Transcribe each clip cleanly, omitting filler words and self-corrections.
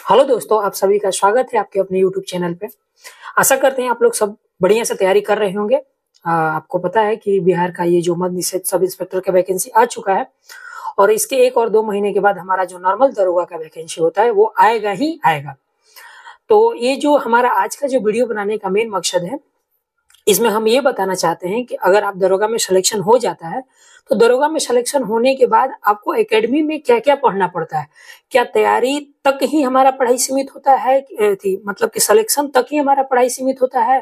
Hello दोस्तों, आप सभी का स्वागत है आपके अपने YouTube चैनल पे। आशा करते हैं आप लोग सब बढ़िया से तैयारी कर रहे होंगे। आपको पता है कि बिहार का ये जो मद्य निषेध सब इंस्पेक्टर का वैकेंसी आ चुका है और इसके 1 और 2 महीने के बाद हमारा जो नॉर्मल दरोगा का वैकेंसी होता है वो आएगा ही आएगा। तो ये जो हमारा आज का जो वीडियो बनाने का मेन मकसद है, इसमें हम ये बताना चाहते हैं कि अगर आप दरोगा में सिलेक्शन हो जाता है तो दरोगा में सिलेक्शन होने के बाद आपको एकेडमी में क्या-क्या पढ़ना पड़ता है। क्या तैयारी तक ही हमारा पढ़ाई सीमित होता है मतलब कि सिलेक्शन तक ही हमारा पढ़ाई सीमित होता है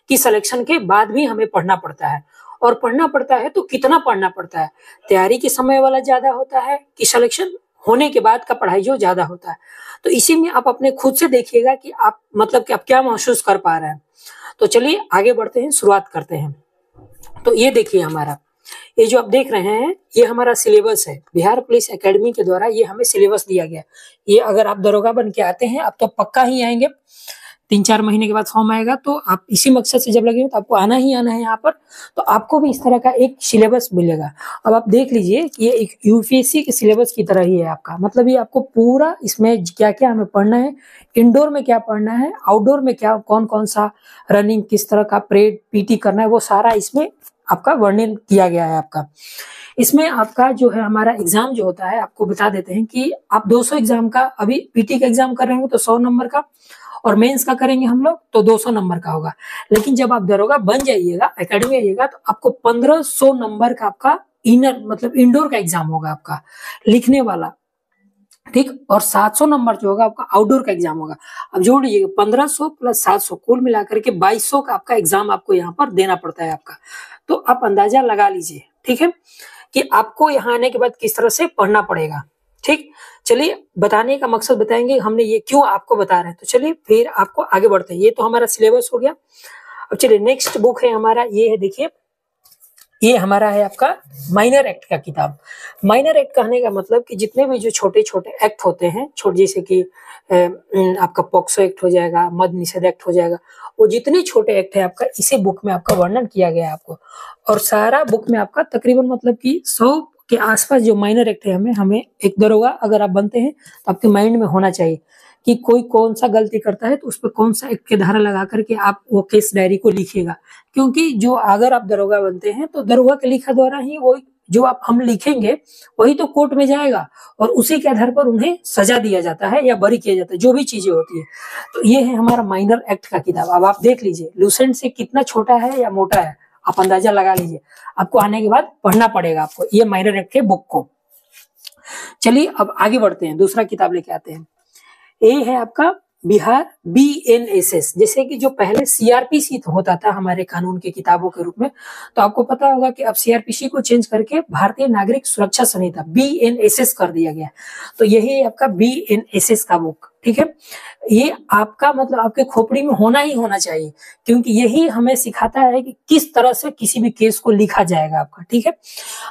कि सिलेक्शन के बाद भी हमें पढ़ना पड़ता है, और पढ़ना पड़ता है तो कितना पढ़ना पड़ता है। तैयारी के समय वाला ज्यादा होता है कि सिलेक्शन होने के बाद का पढ़ाई जो ज्यादा होता है। तो इसी में आप अपने खुद से देखिएगा कि आप मतलब कि आप क्या महसूस कर पा रहे हैं। तो चलिए आगे बढ़ते हैं, शुरुआत करते हैं। तो ये देखिए हमारा, ये जो आप देख रहे हैं ये हमारा सिलेबस है। बिहार पुलिस एकेडमी के द्वारा ये हमें सिलेबस दिया गया। ये अगर आप दरोगा बन के आते हैं, आप तो पक्का ही आएंगे, 3-4 महीने के बाद फॉर्म आएगा, तो आप इसी मकसद से जब लगे तो आपको आना ही आना है यहाँ पर। तो आपको भी इस तरह का एक सिलेबस मिलेगा। अब आप देख लीजिए कि ये एक यूपीएससी के सिलेबस की तरह ही है आपका, मतलब ये आपको पूरा इसमें क्या क्या हमें पढ़ना है, इंडोर में क्या पढ़ना है, आउटडोर में क्या कौन कौन सा रनिंग किस तरह का परेड पीटी करना है, वो सारा इसमें आपका वर्णन किया गया है आपका। इसमें आपका जो है हमारा एग्जाम जो होता है, आपको बता देते हैं कि आप 200 एग्जाम का, अभी पीटी का एग्जाम कर रहे हो तो 100 नंबर का, और मेंस का करेंगे हम लोग तो 200 नंबर का होगा। लेकिन जब आप दरोगा बन जाइएगा, एकेडमी आइएगा, तो आपको 1500 नंबर का आपका इनर मतलब इंडोर का एग्जाम होगा आपका लिखने वाला, ठीक। और 700 नंबर जो होगा आपका आउटडोर का एग्जाम होगा। अब जोड़ लीजिएगा 1500 प्लस 700 कुल मिलाकर के 2200 का आपका एग्जाम आपको यहाँ पर देना पड़ता है आपका। तो आप अंदाजा लगा लीजिए, ठीक है, कि आपको यहाँ आने के बाद किस तरह से पढ़ना पड़ेगा, ठीक। चलिए बताने का मकसद बताएंगे हमने ये क्यों आपको बता रहे हैं। तो चलिए फिर आपको आगे बढ़ते हैं। ये तो हमारा सिलेबस हो गया। अब चलिए नेक्स्ट बुक है हमारा, ये है, देखिए ये हमारा है आपका माइनर एक्ट का किताब। माइनर एक्ट कहने का मतलब कि जितने भी जो छोटे छोटे एक्ट होते हैं, छोटे, जैसे कि आपका पॉक्सो एक्ट हो जाएगा, मद्य निषेध एक्ट हो जाएगा, वो जितने छोटे एक्ट है आपका इसी बुक में आपका वर्णन किया गया है आपको। और सारा बुक में आपका तकरीबन मतलब कि 100 के आसपास जो माइनर एक्ट है, हमें एक दरोगा अगर आप बनते हैं तो आपके माइंड में होना चाहिए कि कोई कौन सा गलती करता है तो उस पर कौन सा एक के धारा लगा करके आप वो केस डायरी को लिखिएगा। क्योंकि जो अगर आप दरोगा बनते हैं तो दरोगा के लिखा द्वारा ही वो जो हम लिखेंगे वही तो कोर्ट में जाएगा, और उसी के आधार पर उन्हें सजा दिया जाता है या बरी किया जाता है, जो भी चीजें होती है। तो ये है हमारा माइनर एक्ट का किताब। अब आप देख लीजिए लूसेंट से कितना छोटा है या मोटा है, आप अंदाजा लगा लीजिए। आपको आने के बाद पढ़ना पड़ेगा आपको ये माइनर एक्ट के बुक को। चलिए अब आगे बढ़ते हैं, दूसरा किताब लेके आते हैं। ये है आपका बिहार बीएनएसएस। जैसे कि जो पहले सीआरपीसी होता था हमारे कानून के किताबों के रूप में, तो आपको पता होगा कि अब सीआरपीसी को चेंज करके भारतीय नागरिक सुरक्षा संहिता बीएनएसएस कर दिया गया। तो यही आपका बीएनएसएस का बुक, ठीक है। ये आपका मतलब आपके खोपड़ी में होना ही होना चाहिए, क्योंकि यही हमें सिखाता है कि किस तरह से किसी भी केस को लिखा जाएगा आपका, ठीक है।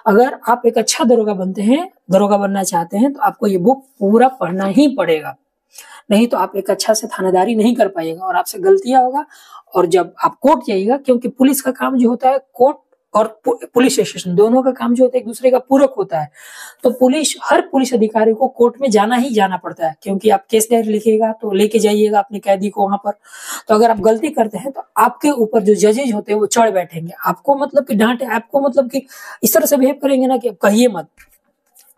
अगर आप एक अच्छा दरोगा बनते हैं, दरोगा बनना चाहते हैं, तो आपको ये बुक पूरा पढ़ना ही पड़ेगा, नहीं तो आप एक अच्छा से थानेदारी नहीं कर पाएगा और आपसे गलतियां होगा। और जब आप कोर्ट जाइएगा, क्योंकि पुलिस का काम जो होता है, कोर्ट और पुलिस स्टेशन दोनों का काम जो होता है एक दूसरे का पूरक होता है। तो हर पुलिस अधिकारी को कोर्ट में जाना ही जाना पड़ता है, क्योंकि आप केस डायरी लिखिएगा तो लेके जाइएगा अपने कैदी को वहां पर। तो अगर आप गलती करते हैं तो आपके ऊपर जो जजेज होते हैं वो चढ़ बैठेंगे, आपको मतलब कि डांटे, आपको मतलब कि इस तरह से बिहेव करेंगे ना कि आप कहिए मत।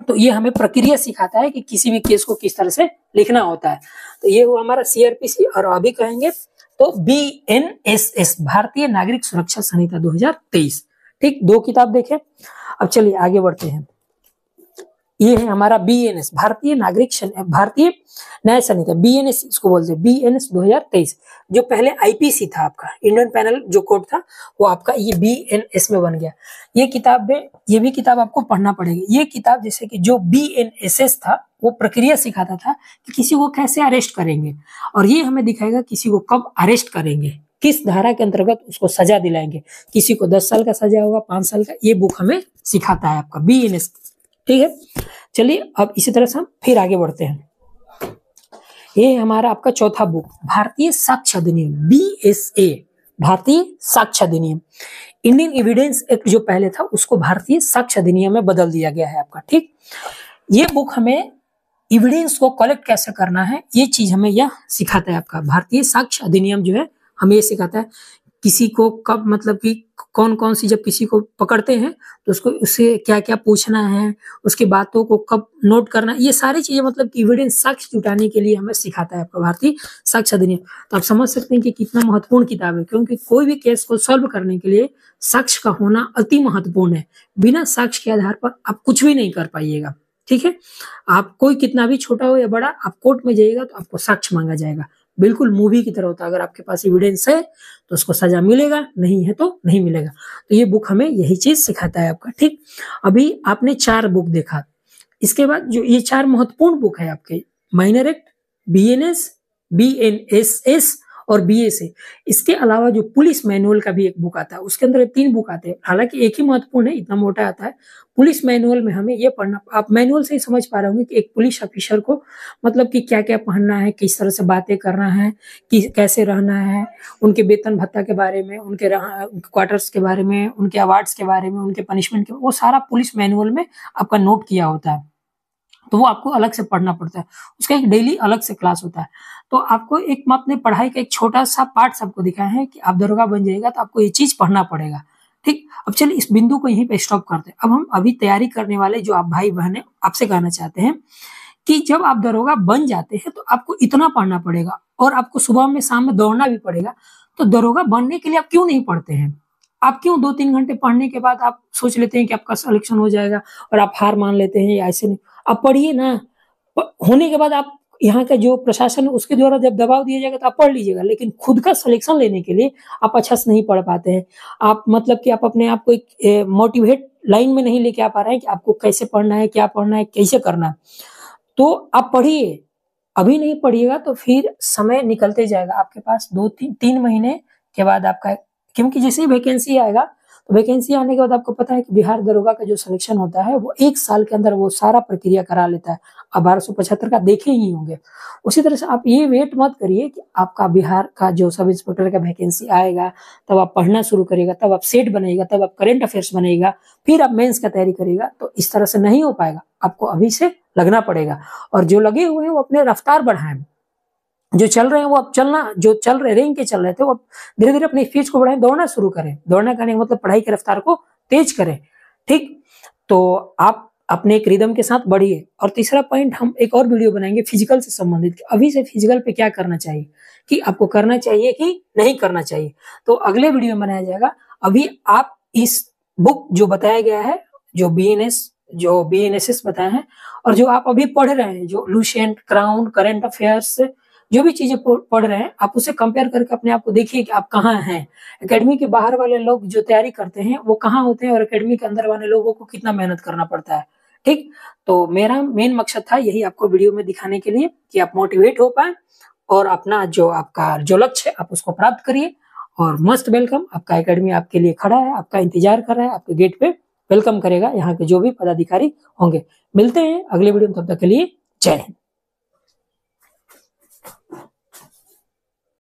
तो ये हमें प्रक्रिया सिखाता है कि किसी भी केस को किस तरह से लिखना होता है। तो ये हुआ हमारा सीआरपीसी, और अभी कहेंगे तो बीएनएसएस भारतीय नागरिक सुरक्षा संहिता 2023, ठीक। 2 किताब देखें। अब चलिए आगे बढ़ते हैं। ये है हमारा बीएनएस भारतीय भारतीय न्याय संहिता, बीएनएस इसको बोलते हैं, बीएनएस 2023। जो पहले आईपीसी था आपका, इंडियन पैनल जो कोड था, वो आपका ये बीएनएस में बन गया। ये किताब में ये भी किताब आपको पढ़ना पड़ेगी। ये किताब जैसे कि जो बीएनएसएस था वो प्रक्रिया सिखाता था कि किसी को कैसे अरेस्ट करेंगे, और ये हमें दिखाएगा किसी को कब अरेस्ट करेंगे, किस धारा के अंतर्गत उसको सजा दिलाएंगे। किसी को 10 साल का सजा होगा, 5 साल का, ये बुक हमें सिखाता है आपका बीएनएस, ठीक है। चलिए अब इसी तरह से हम फिर आगे बढ़ते हैं। ये हमारा आपका चौथा बुक, भारतीय साक्ष्य अधिनियम बीएसए, भारतीय साक्ष्य अधिनियम। इंडियन एविडेंस एक्ट जो पहले था उसको भारतीय साक्ष्य अधिनियम में बदल दिया गया है आपका, ठीक। ये बुक हमें एविडेंस को कलेक्ट कैसे करना है, ये चीज हमें यह सिखाता है। आपका भारतीय साक्ष्य अधिनियम जो है हमें ये सिखाता है किसी को कब, मतलब कि कौन कौन सी, जब किसी को पकड़ते हैं तो उसको उससे क्या क्या पूछना है, उसकी बातों को कब नोट करना है, ये सारी चीजें मतलब कि एविडेंस साक्ष्य जुटाने के लिए हमें सिखाता है आपका भारतीय साक्ष्य अधिनियम। तो आप समझ सकते हैं कि कितना महत्वपूर्ण किताब है, क्योंकि कोई भी केस को सॉल्व करने के लिए साक्ष्य का होना अति महत्वपूर्ण है। बिना साक्ष्य के आधार पर आप कुछ भी नहीं कर पाइएगा। ठीक है, आप कोई कितना भी छोटा हो या बड़ा, आप कोर्ट में जाइएगा तो आपको साक्ष्य मांगा जाएगा। बिल्कुल मूवी की तरह होता है, अगर आपके पास एविडेंस है तो उसको सजा मिलेगा, नहीं है तो नहीं मिलेगा। तो ये बुक हमें यही चीज सिखाता है आपका। ठीक, अभी आपने 4 बुक देखा, इसके बाद जो ये 4 महत्वपूर्ण बुक है आपके, माइनर एक्ट, बीएनएस, बीएनएसएस और बीएसए। इसके अलावा जो पुलिस मैनुअल का भी एक बुक आता है, उसके अंदर 3 बुक आते हैं, हालांकि एक ही महत्वपूर्ण है, इतना मोटा आता है। पुलिस मैनुअल में हमें ये पढ़ना, आप मैनुअल से ही समझ पा रहे होंगे कि एक पुलिस ऑफिसर को मतलब कि क्या क्या पढ़ना है, किस तरह से बातें करना है, कि कैसे रहना है, उनके वेतन भत्ता के बारे में, उनके क्वार्टर्स के बारे में, उनके अवार्ड्स के बारे में, उनके पनिशमेंट के, वो सारा पुलिस मैनुअल में आपका नोट किया होता है। तो वो आपको अलग से पढ़ना पड़ता है, उसका एक डेली अलग से क्लास होता है। तो आपको एक, अपने पढ़ाई का एक छोटा सा पार्ट सबको दिखाया है कि आप दरोगा बन जाएगा तो आपको ये चीज पढ़ना पड़ेगा। ठीक, अब चलिए इस बिंदु को यहीं पे स्टॉप करते हैं। अब हम अभी तैयारी करने वाले जो आप भाई बहन है, आपसे कहना चाहते हैं कि जब आप दरोगा बन जाते हैं तो आपको इतना पढ़ना पड़ेगा और आपको सुबह में शाम में दौड़ना भी पड़ेगा। तो दरोगा बनने के लिए आप क्यों नहीं पढ़ते हैं? आप क्यों 2-3 घंटे पढ़ने के बाद आप सोच लेते हैं कि आपका सिलेक्शन हो जाएगा और आप हार मान लेते हैं? या ऐसे नहीं, आप पढ़िए ना। होने के बाद आप, यहाँ का जो प्रशासन है उसके द्वारा जब दबाव दिया जाएगा तो आप पढ़ लीजिएगा, लेकिन खुद का सिलेक्शन लेने के लिए आप अच्छा से नहीं पढ़ पाते हैं। आप मतलब कि आप अपने आप को एक मोटिवेट लाइन में नहीं लेके आ पा रहे हैं कि आपको कैसे पढ़ना है, क्या पढ़ना है, कैसे करना है। तो आप पढ़िए, अभी नहीं पढ़िएगा तो फिर समय निकलते जाएगा आपके पास, 2-3 महीने के बाद आपका, क्योंकि जैसे ही वैकेंसी आएगा तो वैकेंसी आने के बाद आपको पता है कि बिहार दरोगा का जो सिलेक्शन होता है वो 1 साल के अंदर वो सारा प्रक्रिया करा लेता है। आप 1275 का देखे ही होंगे। उसी तरह से आप ये वेट मत करिए कि आपका बिहार का जो सब इंस्पेक्टर का वैकेंसी आएगा तब आप पढ़ना शुरू करिएगा, तब आप सेट बनेगा, तब आप करेंट अफेयर्स बनेगा, फिर आप मेंस का तैयारी करिएगा। तो इस तरह से नहीं हो पाएगा, आपको अभी से लगना पड़ेगा। और जो लगे हुए हैं वो अपने रफ्तार बढ़ाएं, जो चल रहे हैं वो अब चलना, जो चल रहे रेंग के चल रहे थे वो धीरे धीरे अपनी स्पीड को बढ़ाएं, दौड़ना शुरू करें। दौड़ना करने का मतलब पढ़ाई की रफ्तार को तेज करें। ठीक, तो आप अपने एक रिदम के साथ बढ़िए। और तीसरा पॉइंट, हम एक और वीडियो बनाएंगे फिजिकल से संबंधित, अभी से फिजिकल पे क्या करना चाहिए, कि आपको करना चाहिए कि नहीं करना चाहिए, तो अगले वीडियो में बनाया जाएगा। अभी आप इस बुक जो बताया गया है, जो बीएनएसएस बताया है, और जो आप अभी पढ़ रहे हैं, जो लुसेंट, क्राउन, करंट अफेयर्स, जो भी चीजें पढ़ रहे हैं, आप उसे कंपेयर करके अपने आप को देखिए कि आप कहाँ हैं। एकेडमी के बाहर वाले लोग जो तैयारी करते हैं वो कहाँ होते हैं, और एकेडमी के अंदर वाले लोगों को कितना मेहनत करना पड़ता है। ठीक, तो मेरा मेन मकसद था यही, आपको वीडियो में दिखाने के लिए कि आप मोटिवेट हो पाए और अपना जो आपका जो लक्ष्य है आप उसको प्राप्त करिए। और मस्ट वेलकम, आपका एकेडमी आपके लिए खड़ा है, आपका इंतजार कर रहा है, आपके गेट पे वेलकम करेगा यहाँ के जो भी पदाधिकारी होंगे। मिलते हैं अगले वीडियो में, तब तक के लिए जय हिंद।